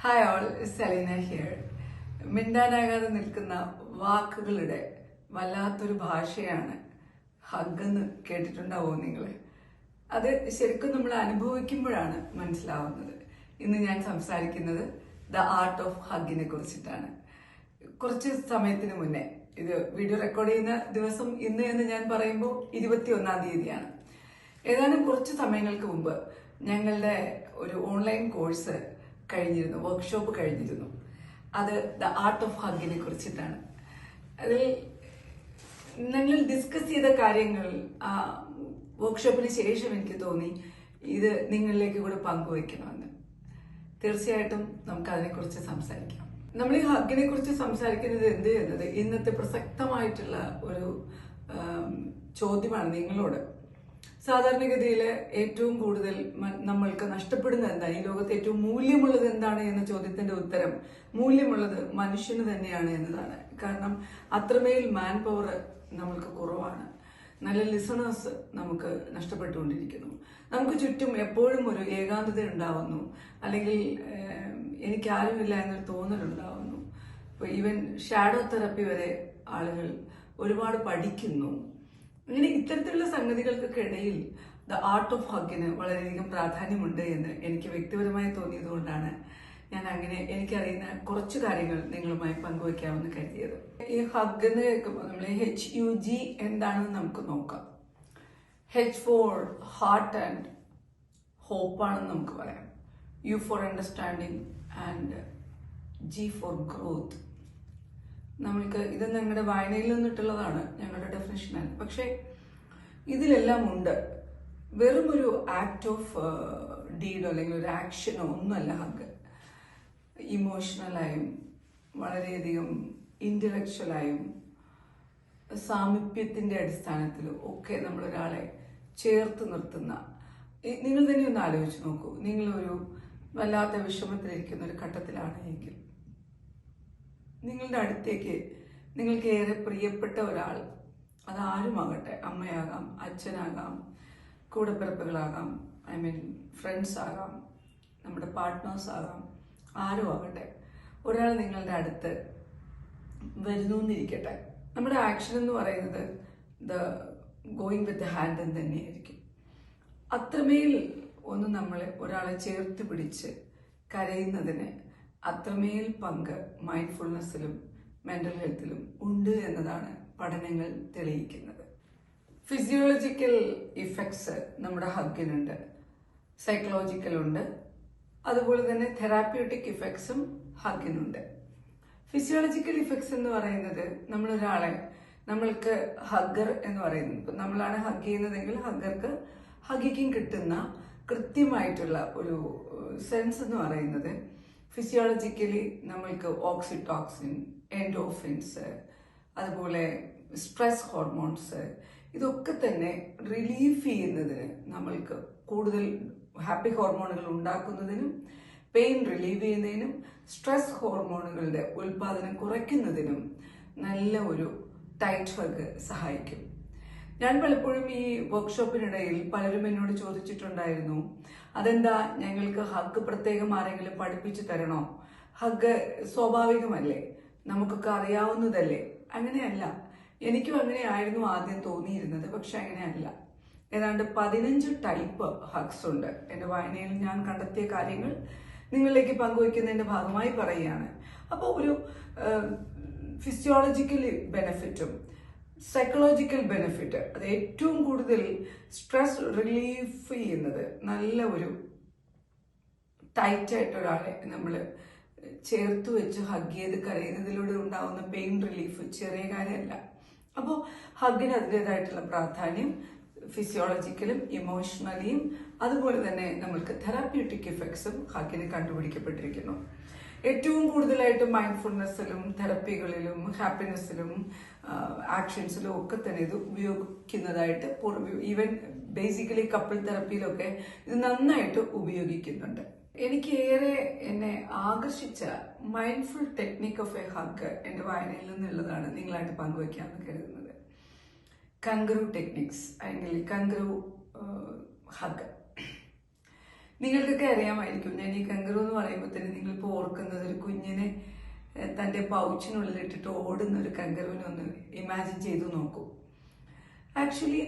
Hi all, Selina here. മിണ്ടാനാകാതെ നിൽക്കുന്ന വാക്കുകളുടെ വല്ലാത്തൊരു ഭാഷയാണ് ഹഗ് എന്ന് കേട്ടിട്ടുണ്ടാവോ നിങ്ങൾ? അത് ശരിക്കും നമ്മൾ അനുഭവിക്കുമ്പോഴാണ് മനസ്സിലാവുന്നത്. ഇന്ന് ഞാൻ സംസാരിക്കുന്നത് ദ ആർട്ട് ഓഫ് ഹഗ്ഗിനെ കുറിച്ചിട്ടാണ്. കുറച്ച് സമയത്തിന് മുന്നേ, ഇത് വീഡിയോ റെക്കോർഡ് ചെയ്യുന്ന ദിവസം ഇന്ന് എന്ന് ഞാൻ പറയുമ്പോൾ 21-ാം തീയതിയാണ്. ഏതാനും കുറച്ച് സമയങ്ങൾക്ക് മുമ്പ് ഞങ്ങളുടെ ഒരു ഓൺലൈൻ കോഴ്സ് കഴിഞ്ഞിരുന്നു, വർക്ക്ഷോപ്പ് കഴിഞ്ഞിരുന്നു. അത് ദ ആർട്ട് ഓഫ് ഹഗ്ഗിനെ കുറിച്ചിട്ടാണ്. അതിൽ ഞങ്ങൾ ഡിസ്കസ് ചെയ്ത കാര്യങ്ങൾ ആ വർക്ക്ഷോപ്പിന് ശേഷം എനിക്ക് തോന്നി ഇത് നിങ്ങളിലേക്ക് കൂടെ പങ്കുവയ്ക്കണമെന്ന്. തീർച്ചയായിട്ടും നമുക്ക് അതിനെക്കുറിച്ച് സംസാരിക്കാം. നമ്മൾ ഈ ഹഗ്ഗിനെ കുറിച്ച് സംസാരിക്കുന്നത് എന്ത് എന്നത് ഇന്നത്തെ പ്രസക്തമായിട്ടുള്ള ഒരു ചോദ്യമാണ് നിങ്ങളോട്. സാധാരണഗതിയിൽ ഏറ്റവും കൂടുതൽ നമ്മൾക്ക് നഷ്ടപ്പെടുന്നത് എന്താണ്, ഈ ലോകത്ത് ഏറ്റവും മൂല്യമുള്ളത് എന്താണ് എന്ന ചോദ്യത്തിന്റെ ഉത്തരം മൂല്യമുള്ളത് മനുഷ്യന് തന്നെയാണ് എന്നതാണ്. കാരണം അത്രമേൽ മാൻ പവർ നമ്മൾക്ക് കുറവാണ്. നല്ല ലിസണേഴ്സ് നമുക്ക് നഷ്ടപ്പെട്ടുകൊണ്ടിരിക്കുന്നു. നമുക്ക് ചുറ്റും എപ്പോഴും ഒരു ഏകാന്തത ഉണ്ടാവുന്നു, അല്ലെങ്കിൽ എനിക്കാരുമില്ല എന്നൊരു തോന്നലുണ്ടാവുന്നു. ഇപ്പോൾ ഈവൻ ഷാഡോ തെറപ്പി വരെ ആളുകൾ ഒരുപാട് പഠിക്കുന്നു. അങ്ങനെ ഇത്തരത്തിലുള്ള സംഗതികൾക്കൊക്കെ ഇടയിൽ ദ ആർട്ട് ഓഫ് ഹഗ്ഗിന് വളരെയധികം പ്രാധാന്യമുണ്ട് എന്ന് എനിക്ക് വ്യക്തിപരമായി തോന്നിയതുകൊണ്ടാണ് ഞാൻ അങ്ങനെ എനിക്കറിയുന്ന കുറച്ച് കാര്യങ്ങൾ നിങ്ങളുമായി പങ്കുവയ്ക്കാമെന്ന് കരുതിയത്. ഈ ഹഗ് എന്ന് കേൾക്കുമ്പോൾ നമ്മൾ HUG എന്താണെന്ന് നമുക്ക് നോക്കാം. H for heart and hope ആണെന്ന് നമുക്ക് പറയാം. U for understanding and G for growth. നമ്മൾക്ക് ഇത് ഞങ്ങളുടെ വായനയിൽ നിന്നിട്ടുള്ളതാണ്, ഞങ്ങളുടെ ഡെഫിനിഷനാണ്. പക്ഷേ ഇതിലെല്ലാം ഉണ്ട്. വെറും ഒരു ആക്ട് ഓഫ് ഡീഡോ അല്ലെങ്കിൽ ഒരു ആക്ഷനോ ഒന്നുമല്ല ഹഗ്. ഇമോഷണലായും വളരെയധികം ഇന്റലക്ച്വലായും സാമീപ്യത്തിന്റെ അടിസ്ഥാനത്തിലും ഒക്കെ നമ്മളൊരാളെ ചേർത്ത് നിർത്തുന്ന, നിങ്ങൾ തന്നെ ഒന്ന് ആലോചിച്ച് നോക്കൂ. നിങ്ങളൊരു വല്ലാത്ത വിഷമത്തിലിരിക്കുന്ന ഒരു ഘട്ടത്തിലാണ് എങ്കിൽ നിങ്ങളുടെ അടുത്തേക്ക് നിങ്ങൾക്ക് ഏറെ പ്രിയപ്പെട്ട ഒരാൾ, അതാരുമാകട്ടെ, അമ്മയാകാം, അച്ഛനാകാം, കൂടപ്പിറപ്പുകളാകാം, ഫ്രണ്ട്സ് ആകാം, നമ്മുടെ പാർട്ട്നേഴ്സ് ആകാം, ആരും ആകട്ടെ, ഒരാൾ നിങ്ങളുടെ അടുത്ത് വരുന്നു എന്നിരിക്കട്ടെ. നമ്മുടെ ആക്ഷൻ എന്ന് പറയുന്നത് the going with the hand എന്ന് തന്നെയായിരിക്കും. അത്രമേൽ ഒന്ന് നമ്മളെ ഒരാളെ ചേർത്ത് പിടിച്ച് കരയുന്നതിന് അത്രമേൽ പങ്ക് മൈൻഡ്ഫുൾനെസ്സിലും മെന്റൽ ഹെൽത്തിലും ഉണ്ട് എന്നതാണ് പഠനങ്ങൾ തെളിയിക്കുന്നത്. ഫിസിയോളജിക്കൽ ഇഫക്ട്സ് നമ്മുടെ ഹഗ്ഗിനുണ്ട്, സൈക്കോളജിക്കൽ ഉണ്ട്, അതുപോലെ തന്നെ തെറാപ്യൂട്ടിക് ഇഫക്ട്സും ഹഗ്ഗിനുണ്ട്. ഫിസിയോളജിക്കൽ ഇഫക്ട്സ് എന്ന് പറയുന്നത് നമ്മളൊരാളെ, നമ്മൾക്ക് ഹഗ്ഗർ എന്ന് പറയുന്നത്, ഇപ്പം നമ്മളാണ് ഹഗ് ചെയ്യുന്നതെങ്കിൽ ഹഗ്ഗർക്ക് ഹഗ്ഗിക്കും കിട്ടുന്ന കൃത്യമായിട്ടുള്ള ഒരു സെൻസ് എന്ന് പറയുന്നത് ഫിസിയോളജിക്കലി നമ്മൾക്ക് ഓക്സിറ്റോക്സിൻ, എൻഡോർഫിൻസ്, അതുപോലെ സ്ട്രെസ് ഹോർമോൺസ്, ഇതൊക്കെ തന്നെ റിലീഫ് ചെയ്യുന്നതിന്, നമ്മൾക്ക് കൂടുതൽ ഹാപ്പി ഹോർമോണുകൾ ഉണ്ടാക്കുന്നതിനും പെയിൻ റിലീവ് ചെയ്യുന്നതിനും സ്ട്രെസ് ഹോർമോണുകളുടെ ഉൽപാദനം കുറയ്ക്കുന്നതിനും നല്ല ഒരു ടൈറ്റ് ഹഗ് സഹായിക്കും. ഞാൻ പലപ്പോഴും ഈ വർക്ക്ഷോപ്പിനിടയിൽ പലരും എന്നോട് ചോദിച്ചിട്ടുണ്ടായിരുന്നു, അതെന്താ ഞങ്ങൾക്ക് ഹഗ് പ്രത്യേകം ആരെങ്കിലും പഠിപ്പിച്ചു തരണോ? ഹഗ് സ്വാഭാവികമല്ലേ, നമുക്കൊക്കെ അറിയാവുന്നതല്ലേ? അങ്ങനെയല്ല. എനിക്കും അങ്ങനെയായിരുന്നു ആദ്യം തോന്നിയിരുന്നത്, പക്ഷെ അങ്ങനെയല്ല. ഏതാണ്ട് 15 ടൈപ്പ് ഹഗ്സ് ഉണ്ട്. എൻ്റെ വായനയിൽ ഞാൻ കണ്ടെത്തിയ കാര്യങ്ങൾ നിങ്ങളിലേക്ക് പങ്കുവയ്ക്കുന്നതിന്റെ ഭാഗമായി പറയുകയാണ്. അപ്പോൾ ഒരു ഫിസിയോളജിക്കൽ ബെനിഫിറ്റും സൈക്കോളജിക്കൽ ബെനിഫിറ്റ്, അത് ഏറ്റവും കൂടുതൽ സ്ട്രെസ് റിലീഫ് ചെയ്യുന്നത് നല്ല ഒരു ടൈറ്റായിട്ട് ഒരാളെ നമ്മൾ ചേർത്ത് വെച്ച് ഹഗ് ചെയ്ത് കരയുന്നതിലൂടെ ഉണ്ടാവുന്ന പെയിൻ റിലീഫ് ചെറിയ കാര്യമല്ല. അപ്പോൾ ഹഗ്ഗിന് അതിൻ്റെതായിട്ടുള്ള പ്രാധാന്യം ഫിസിയോളജിക്കലും ഇമോഷണലിയും അതുപോലെ തന്നെ നമ്മൾക്ക് തെറാപ്യൂട്ടിക് ഇഫക്ട്സും ഹഗ്ഗിന് കണ്ടുപിടിക്കപ്പെട്ടിരിക്കുന്നു. ഏറ്റവും കൂടുതലായിട്ട് മൈൻഡ്ഫുൾനെസ്സിലും തെറപ്പികളിലും ഹാപ്പിനെസ്സിലും ആക്ഷൻസിലും ഒക്കെ തന്നെ ഇത് ഉപയോഗിക്കുന്നതായിട്ട്, ഈവൻ ബേസിക്കലി കപ്പിൾ തെറപ്പിയിലൊക്കെ ഇത് നന്നായിട്ട് ഉപയോഗിക്കുന്നുണ്ട്. എനിക്ക് ഏറെ എന്നെ ആകർഷിച്ച mindful technique of A hug എൻ്റെ വായനയിൽ നിന്നുള്ളതാണ് നിങ്ങളായിട്ട് പങ്കുവയ്ക്കാമെന്ന് കരുതുന്നത്. കംഗറു ടെക്നിക്സ് അല്ലെങ്കിൽ കംഗറു ഹഗ്. നിങ്ങൾക്കൊക്കെ അറിയാമായിരിക്കും, ഞാൻ ഈ കങ്കറു എന്ന് പറയുമ്പോൾ തന്നെ നിങ്ങളിപ്പോൾ ഓർക്കുന്നത് ഒരു കുഞ്ഞിനെ തൻ്റെ പൗച്ചിനുള്ളിൽ ഇട്ടിട്ട് ഓടുന്ന ഒരു കങ്കറുവിനെ ഒന്ന് ഇമാജിൻ ചെയ്തു നോക്കൂ. ആക്ച്വലി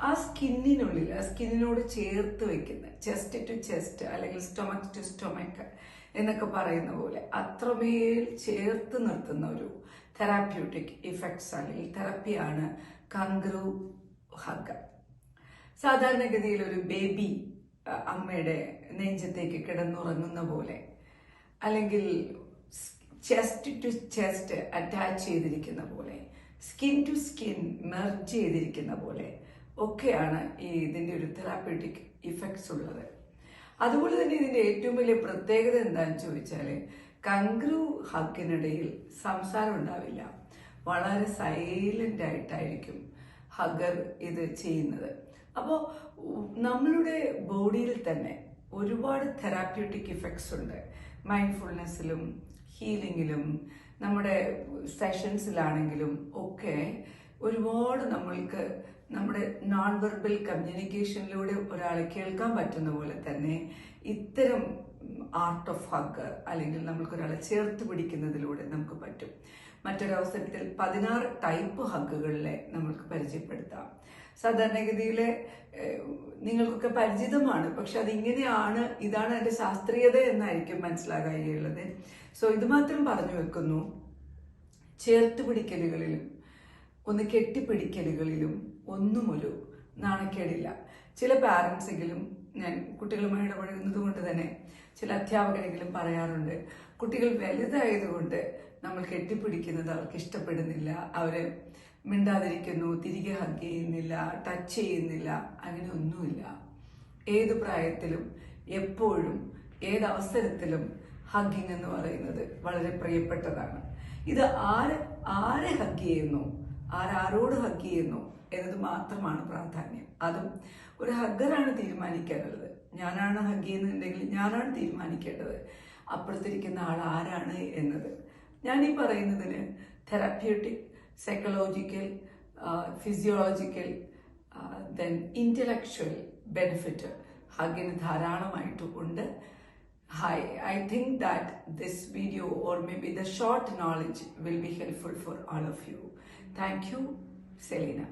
ആ സ്കിന്നിനോട് ചേർത്ത് വെക്കുന്ന ചെസ്റ്റ് ടു ചെസ്റ്റ് അല്ലെങ്കിൽ സ്റ്റൊമക് ടു സ്റ്റൊമക് എന്നൊക്കെ പറയുന്ന പോലെ അത്രമേൽ ചേർത്ത് നിർത്തുന്ന ഒരു തെറാപ്യൂട്ടിക് ഇഫക്ട്സ് അല്ലെങ്കിൽ തെറപ്പിയാണ് കങ്കറു ഹഗ്. സാധാരണഗതിയിൽ ഒരു ബേബി അമ്മയുടെ നെഞ്ചത്തേക്ക് കിടന്നുറങ്ങുന്ന പോലെ, അല്ലെങ്കിൽ ചെസ്റ്റ് ടു ചെസ്റ്റ് അറ്റാച്ച് ചെയ്തിരിക്കുന്ന പോലെ, സ്കിൻ ടു സ്കിൻ മെർജ് ചെയ്തിരിക്കുന്ന പോലെ ഒക്കെയാണ് ഇതിൻ്റെ ഒരു തെറാപ്യൂട്ടിക് ഇഫക്ട്സ് ഉള്ളത്. അതുപോലെ തന്നെ ഇതിൻ്റെ ഏറ്റവും വലിയ പ്രത്യേകത എന്താണെന്ന് ചോദിച്ചാൽ, കങ്കറു ഹഗ്ഗിനിടയിൽ സംസാരം ഉണ്ടാവില്ല. വളരെ സൈലൻ്റ് ആയിട്ടായിരിക്കും ഹഗ്ഗർ ഇത് ചെയ്യുന്നത്. അപ്പോൾ നമ്മളുടെ ബോഡിയിൽ തന്നെ ഒരുപാട് തെറാപ്യൂട്ടിക് ഇഫക്ട്സ് ഉണ്ട്. മൈൻഡ്ഫുൾനെസ്സിലും ഹീലിങ്ങിലും നമ്മുടെ സെഷൻസിലാണെങ്കിലും ഒക്കെ ഒരുപാട് നമ്മൾക്ക് നമ്മുടെ നോൺ വെർബൽ കമ്മ്യൂണിക്കേഷനിലൂടെ ഒരാളെ കേൾക്കാൻ പറ്റുന്ന പോലെ തന്നെ ഇത്തരം ആർട്ട് ഓഫ് ഹഗ് അല്ലെങ്കിൽ നമ്മൾക്ക് ഒരാളെ ചേർത്ത് പിടിക്കുന്നതിലൂടെ നമുക്ക് പറ്റും. മറ്റൊരവസരത്തിൽ 16 ടൈപ്പ് ഹഗ്ഗുകളിലെ നമ്മൾക്ക് പരിചയപ്പെടുത്താം. സാധാരണഗതിയിൽ നിങ്ങൾക്കൊക്കെ പരിചിതമാണ്, പക്ഷെ അതിങ്ങനെയാണ്, ഇതാണ് അതിൻ്റെ ശാസ്ത്രീയത എന്നായിരിക്കും മനസ്സിലാകാനുള്ളത്. സോ ഇത് മാത്രം പറഞ്ഞു വെക്കുന്നു, ചേർത്ത് പിടിക്കലുകളിലും ഒന്ന് കെട്ടിപ്പിടിക്കലുകളിലും ഒന്നുമൊരു നാണക്കേടില്ല. ചില പാരൻസെങ്കിലും, ഞാൻ കുട്ടികളുമായി ഇടപഴകുന്നത് കൊണ്ട് തന്നെ ചില അധ്യാപകരെങ്കിലും പറയാറുണ്ട്, കുട്ടികൾ വലുതായതുകൊണ്ട് നമ്മൾ കെട്ടിപ്പിടിക്കുന്നത് അവർക്ക് ഇഷ്ടപ്പെടുന്നില്ല, അവർ മിണ്ടാതിരിക്കുന്നു, തിരികെ ഹഗ് ചെയ്യുന്നില്ല, ടച്ച് ചെയ്യുന്നില്ല. അങ്ങനെ ഒന്നുമില്ല. ഏത് പ്രായത്തിലും എപ്പോഴും ഏതവസരത്തിലും ഹഗ്ഗിങ് എന്ന് പറയുന്നത് വളരെ പ്രിയപ്പെട്ടതാണ്. ഇത് ആരെ ഹഗ് ചെയ്യുന്നു, ആരോട് ഹഗ് ചെയ്യുന്നു എന്നത് മാത്രമാണ് പ്രാധാന്യം. അതും ഒരു ഹഗ്ഗറാണ് തീരുമാനിക്കാനുള്ളത്. ഞാനാണ് ഹഗ് ചെയ്യുന്നുണ്ടെങ്കിൽ ഞാനാണ് തീരുമാനിക്കേണ്ടത് അപ്പുറത്തിരിക്കുന്ന ആൾ ആരാണ് എന്നത്. ഞാനീ പറയുന്നതിന് therapeutic, psychological, physiological, then intellectual benefit ഹഗ്ഗിന് ധാരാളമായിട്ട് ഉണ്ട്. I think that this video, or maybe the short knowledge, will be helpful for all of you. Thank you, Selena.